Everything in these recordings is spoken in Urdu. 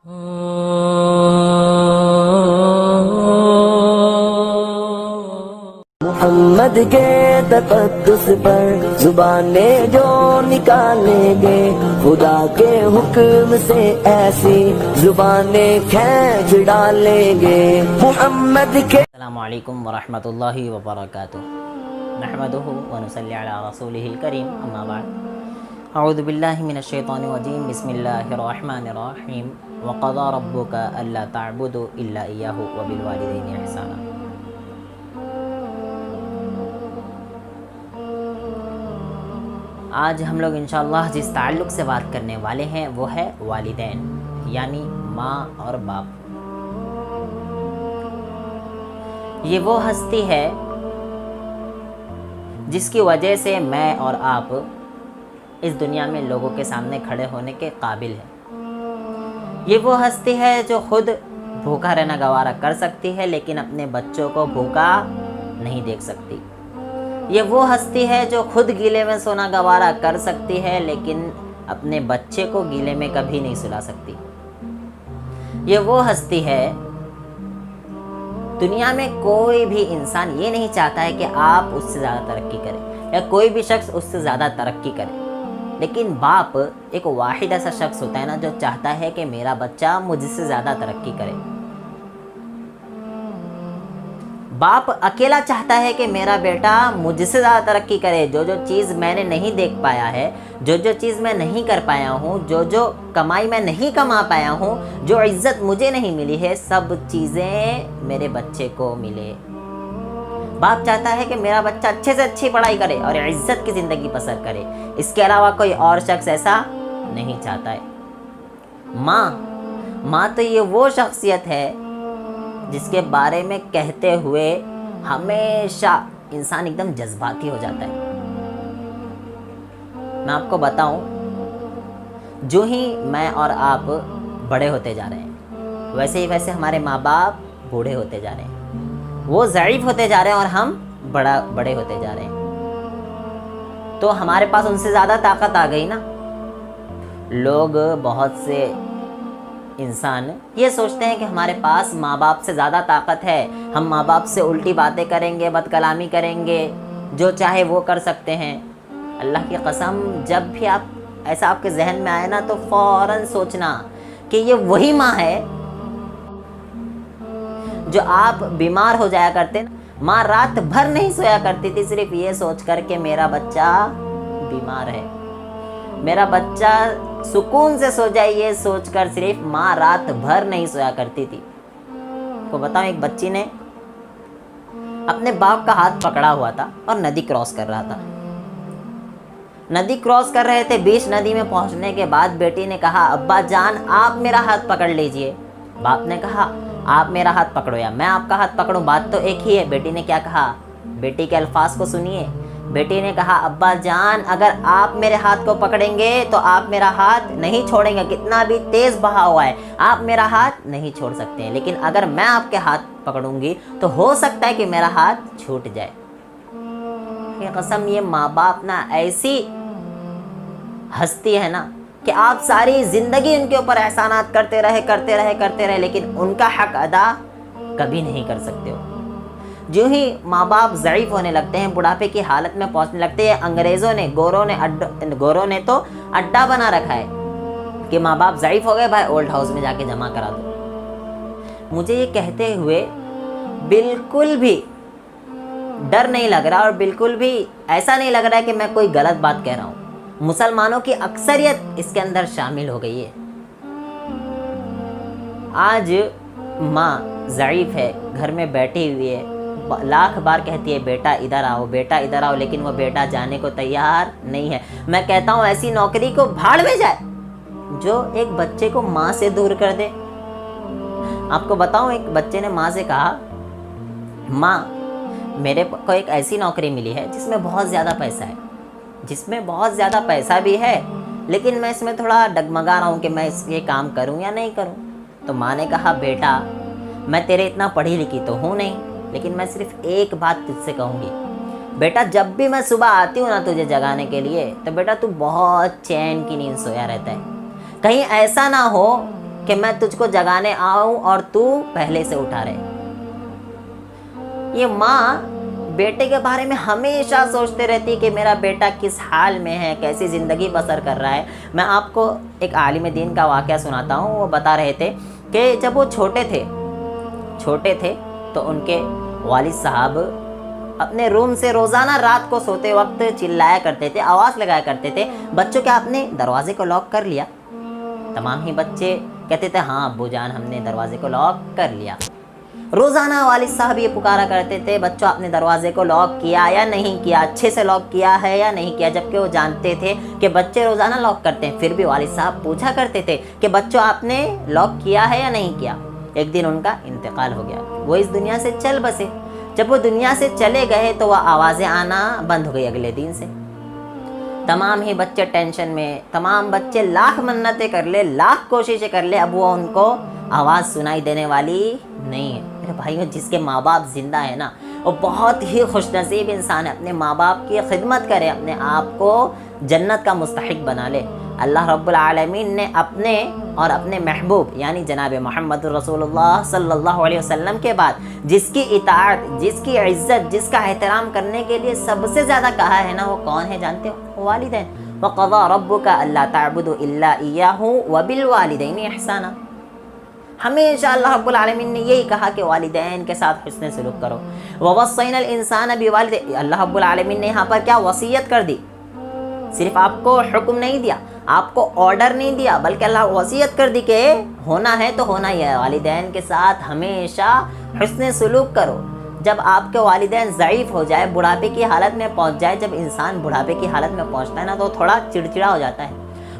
محمد کے تقدس پر زبانیں جو نکالیں گے، خدا کے حکم سے ایسی زبانیں کھینچ ڈالیں گے۔ محمد کے السلام علیکم ورحمۃ اللہ وبرکاتہ، نحمدہ ونصلی علی رسولہ الکریم، اما بعد، اعوذ باللہ من الشیطان الرجیم، بسم اللہ الرحمن الرحیم، وقضى ربک الا تعبدوا الا ایاہ وبالوالدین احسانا۔ آج ہم لوگ انشاءاللہ جس تعلق سے بات کرنے والے ہیں وہ ہے والدین، یعنی ماں اور باپ۔ یہ وہ ہستی ہے جس کی وجہ سے میں اور آپ اس دنیا میں لوگوں کے سامنے کھڑے ہونے کے قابل ہیں۔ یہ وہ ہستی ہے جو خود بھوکا رہنا گوارا کر سکتی ہے لیکن اپنے بچوں کو بھوکا نہیں دیکھ سکتی۔ یہ وہ ہستی ہے جو خود گیلے میں سونا گوارا کر سکتی ہے لیکن اپنے بچے کو گیلے میں کبھی نہیں سلا سکتی۔ یہ وہ ہستی ہے، دنیا میں کوئی بھی انسان یہ نہیں چاہتا ہے کہ آپ اس سے زیادہ ترقی کریں یا کوئی بھی شخص اس سے زیادہ ترقی کرے، لیکن باپ ایک واحد ایسا شخص ہوتا ہے نا جو چاہتا ہے کہ میرا بچہ مجھ سے زیادہ ترقی کرے۔ باپ اکیلا چاہتا ہے کہ میرا بیٹا مجھ سے زیادہ ترقی کرے، جو جو چیز میں نے نہیں دیکھ پایا ہے، جو جو چیز میں نہیں کر پایا ہوں، جو جو کمائی میں نہیں کما پایا ہوں، جو عزت مجھے نہیں ملی ہے، سب چیزیں میرے بچے کو ملے۔ باپ چاہتا ہے کہ میرا بچہ اچھے سے اچھی پڑھائی کرے اور عزت کی زندگی بسر کرے، اس کے علاوہ کوئی اور شخص ایسا نہیں چاہتا ہے۔ ماں تو یہ وہ شخصیت ہے جس کے بارے میں کہتے ہوئے ہمیشہ انسان ایک دم جذباتی ہو جاتا ہے۔ میں آپ کو بتاؤں، جو ہی میں اور آپ بڑے ہوتے جا رہے ہیں ویسے ہمارے ماں باپ بوڑھے ہوتے جا رہے ہیں، وہ ضعیف ہوتے جا رہے ہیں اور ہم بڑے ہوتے جا رہے ہیں، تو ہمارے پاس ان سے زیادہ طاقت آ گئی نا۔ لوگ، بہت سے انسان یہ سوچتے ہیں کہ ہمارے پاس ماں باپ سے زیادہ طاقت ہے، ہم ماں باپ سے الٹی باتیں کریں گے، بد کلامی کریں گے، جو چاہے وہ کر سکتے ہیں۔ اللہ کی قسم، جب بھی ایسا آپ کے ذہن میں آئے نا تو فوراً سوچنا کہ یہ وہی ماں ہے جو آپ بیمار ہو جایا کرتے نا، ماں رات بھر نہیں سویا کرتی تھی صرف یہ سوچ کر کہ میرا بچہ بیمار ہے، میرا بچہ سکون سے سو جائے، یہ سوچ کر صرف ماں رات بھر نہیں سویا کرتی تھی۔ کو بتاؤں، ایک بچی نے اپنے باپ کا ہاتھ پکڑا ہوا تھا اور ندی کراس کر رہا تھا۔ ندی کراس کر رہے تھے، بیچ ندی میں پہنچنے کے بعد بیٹی نے کہا، ابا جان آپ میرا ہاتھ پکڑ لیجئے۔ باپ نے کہا، آپ میرا ہاتھ پکڑو یا میں آپ کا ہاتھ پکڑوں، بات تو ایک ہی ہے۔ بیٹی نے کیا کہا؟ بیٹی کے الفاظ کو سنیے۔ بیٹی نے کہا، ابا جان اگر آپ میرے ہاتھ کو پکڑیں گے تو آپ میرا ہاتھ نہیں چھوڑیں گے، کتنا بھی تیز بہا ہوا ہے آپ میرا ہاتھ نہیں چھوڑ سکتے ہیں، لیکن اگر میں آپ کے ہاتھ پکڑوں گی تو ہو سکتا ہے کہ میرا ہاتھ چھوٹ جائے۔ یہ قسم، یہ ماں باپ نا ایسی ہستی ہے نا کہ آپ ساری زندگی ان کے اوپر احسانات کرتے رہے لیکن ان کا حق ادا کبھی نہیں کر سکتے ہو۔ جو ہی ماں باپ ضعیف ہونے لگتے ہیں، بڑھاپے کی حالت میں پہنچنے لگتے ہیں، انگریزوں نے، گوروں نے تو اڈا بنا رکھا ہے کہ ماں باپ ضعیف ہو گئے، بھائی اولڈ ہاؤس میں جا کے جمع کرا دو۔ مجھے یہ کہتے ہوئے بالکل بھی ڈر نہیں لگ رہا اور بالکل بھی ایسا نہیں لگ رہا ہے کہ میں کوئی غلط بات کہہ رہا ہوں۔ مسلمانوں کی اکثریت اس کے اندر شامل ہو گئی ہے۔ آج ماں ضعیف ہے، گھر میں بیٹھی ہوئی ہے، لاکھ بار کہتی ہے بیٹا ادھر آؤ، بیٹا ادھر آؤ، لیکن وہ بیٹا جانے کو تیار نہیں ہے۔ میں کہتا ہوں ایسی نوکری کو بھاڑ میں جائے جو ایک بچے کو ماں سے دور کر دے۔ آپ کو بتاؤں، ایک بچے نے ماں سے کہا، ماں میرے کو ایک ایسی نوکری ملی ہے جس میں بہت زیادہ پیسہ ہے، جس میں بہت زیادہ پیسہ بھی ہے، لیکن میں اس میں تھوڑا ڈگمگا رہا ہوں کہ میں یہ کام کروں یا نہیں کروں۔ تو ماں نے کہا، بیٹا میں تیرے اتنا پڑھی لکھی تو ہوں نہیں، لیکن میں صرف ایک بات تجھ سے کہوں گی، بیٹا جب بھی میں صبح آتی ہوں نا تجھے جگانے کے لیے، تو بیٹا تو بہت چین کی نیند سویا رہتا ہے، کہیں ایسا نہ ہو کہ میں تجھ کو جگانے آؤں اور تو پہلے سے اٹھا رہے. یہ ماں بیٹے کے بارے میں ہمیشہ سوچتے رہتی کہ میرا بیٹا کس حال میں ہے, کیسی زندگی بسر کر رہا ہے. میں آپ کو ایک عالم دین کا واقعہ سناتا ہوں. وہ بتا رہے تھے کہ جب وہ چھوٹے تھے تو ان کے والد صاحب اپنے روم سے روزانہ رات کو سوتے وقت چلایا کرتے تھے, آواز لگایا کرتے تھے, بچوں کیا آپ نے دروازے کو لاک کر لیا؟ تمام ہی بچے کہتے تھے ہاں ابو جان ہم نے دروازے کو لاک کر لیا. روزانہ والد صاحب یہ پکارا کرتے تھے بچوں آپ نے دروازے کو لاک کیا یا نہیں کیا, اچھے سے لاک کیا ہے یا نہیں کیا, جبکہ وہ جانتے تھے کہ بچے روزانہ لاک کرتے ہیں. پھر بھی والد صاحب پوچھا کرتے تھے کہ بچوں آپ نے لاک کیا ہے یا نہیں کیا. ایک دن ان کا انتقال ہو گیا, وہ اس دنیا سے چل بسے. جب وہ دنیا سے چلے گئے تو وہ آوازیں آنا بند ہو گئی اگلے دن سے. تمام ہی بچے ٹینشن میں, تمام بچے لاکھ منتیں کر لے, لاکھ کوششیں کر لے, اب وہ ان کو آواز سنائی دینے والی نہیں ہے. میرے بھائیوں, جس کے ماں باپ زندہ ہے نا وہ بہت ہی خوش نصیب انسان ہے. اپنے ماں باپ کی خدمت کرے, اپنے آپ کو جنت کا مستحق بنا لے. اللہ رب العالمین نے اپنے اور اپنے محبوب یعنی جناب محمد رسول اللہ صلی اللہ علیہ وسلم کے بعد جس کی اطاعت, جس کی عزت, جس کا احترام کرنے کے لیے سب سے زیادہ کہا ہے نا, وہ کون ہے جانتے ہو؟ والدین. وَقَضَىٰ رَبُّكَ أَلَّا تَعْبُدُوا إِلَّا إِيَّاهُ وَبِالْوَالِدَيْنِ إِحْسَانًا. ہمیشہ اللہ رب العالمین نے یہی کہا کہ والدین کے ساتھ حسن سلوک کرو. وَوَصَّيْنَا الْإِنسَانَ بِوَالِدَيْهِ. اللہ رب العالمین نے یہاں پر کیا وصیت کر دی, صرف آپ کو حکم نہیں دیا, آپ کو آرڈر نہیں دیا, بلکہ اللہ وصیت کر دی کہ ہونا ہے تو ہونا ہی ہے. والدین کے ساتھ ہمیشہ حسن سلوک کرو. جب آپ کے والدین ضعیف ہو جائے, بڑھاپے کی حالت میں پہنچ جائے, جب انسان بڑھاپے کی حالت میں پہنچتا ہے نا تو تھوڑا چڑچڑا ہو جاتا ہے.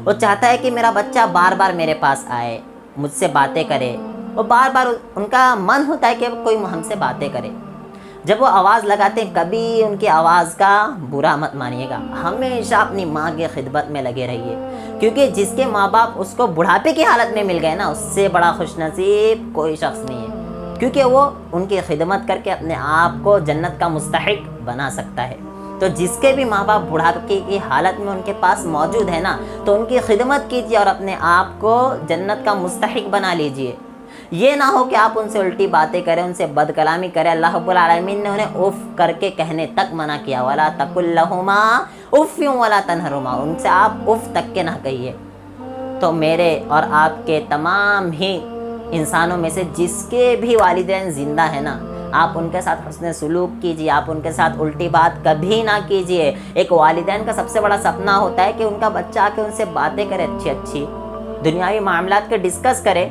وہ چاہتا ہے کہ میرا بچہ بار بار میرے پاس آئے, مجھ سے باتیں کرے. وہ بار بار ان کا من ہوتا ہے کہ کوئی ہم سے باتیں کرے. جب وہ آواز لگاتے ہیں کبھی ان کی آواز کا برا مت مانیے گا, ہمیشہ اپنی ماں کی خدمت میں لگے رہیے, کیونکہ جس کے ماں باپ اس کو بڑھاپے کی حالت میں مل گئے نا, اس سے بڑا خوش نصیب کوئی شخص نہیں ہے, کیونکہ وہ ان کی خدمت کر کے اپنے آپ کو جنت کا مستحق بنا سکتا ہے. تو جس کے بھی ماں باپ بڑھاپے کی حالت میں ان کے پاس موجود ہے نا, تو ان کی خدمت کیجیے اور اپنے آپ کو جنت کا مستحق بنا لیجیے. یہ نہ ہو کہ آپ ان سے الٹی باتیں کریں, ان سے بد کلامی کریں. اللہ رب العالمین نے انہیں اف کر کے کہنے تک منع کیا, وَلَا تَقُل لَهُمَا اُفٍّ وَلَا تَنْهَرْهُمَا. ان سے آپ اف تک کے نہ کہیے. تو میرے اور آپ کے تمام ہی انسانوں میں سے جس کے بھی والدین زندہ ہیں نا, آپ ان کے ساتھ حسن سلوک کیجیے, آپ ان کے ساتھ الٹی بات کبھی نہ کیجیے. ایک والدین کا سب سے بڑا سپنا ہوتا ہے کہ ان کا بچہ آ کے ان سے باتیں کرے, اچھی دنیاوی معاملات کے ڈسکس کرے,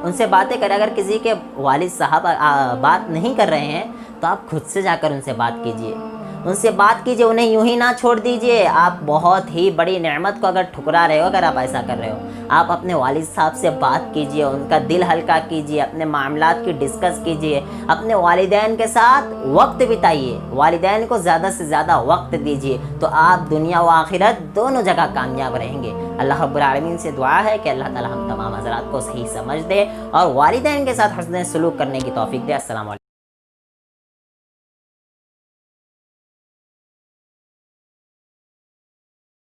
ان سے باتیں کریں. اگر کسی کے والد صاحب بات نہیں کر رہے ہیں تو آپ خود سے جا کر ان سے بات کیجئے, ان سے بات کیجئے, انہیں یوں ہی نہ چھوڑ دیجئے. آپ بہت ہی بڑی نعمت کو اگر ٹھکرا رہے ہو, اگر آپ ایسا کر رہے ہو, آپ اپنے والد صاحب سے بات کیجئے, ان کا دل ہلکا کیجئے, اپنے معاملات کی ڈسکس کیجئے, اپنے والدین کے ساتھ وقت بتائیے, والدین کو زیادہ سے زیادہ وقت دیجئے, تو آپ دنیا و آخرت دونوں جگہ کامیاب رہیں گے. اللہ رب العالمین سے دعا ہے کہ اللہ تعالی ہم تمام حضرات کو صحیح سمجھ دے اور والدین کے ساتھ حسن سلوک کرنے کی توفیق دے. السلام علیکم.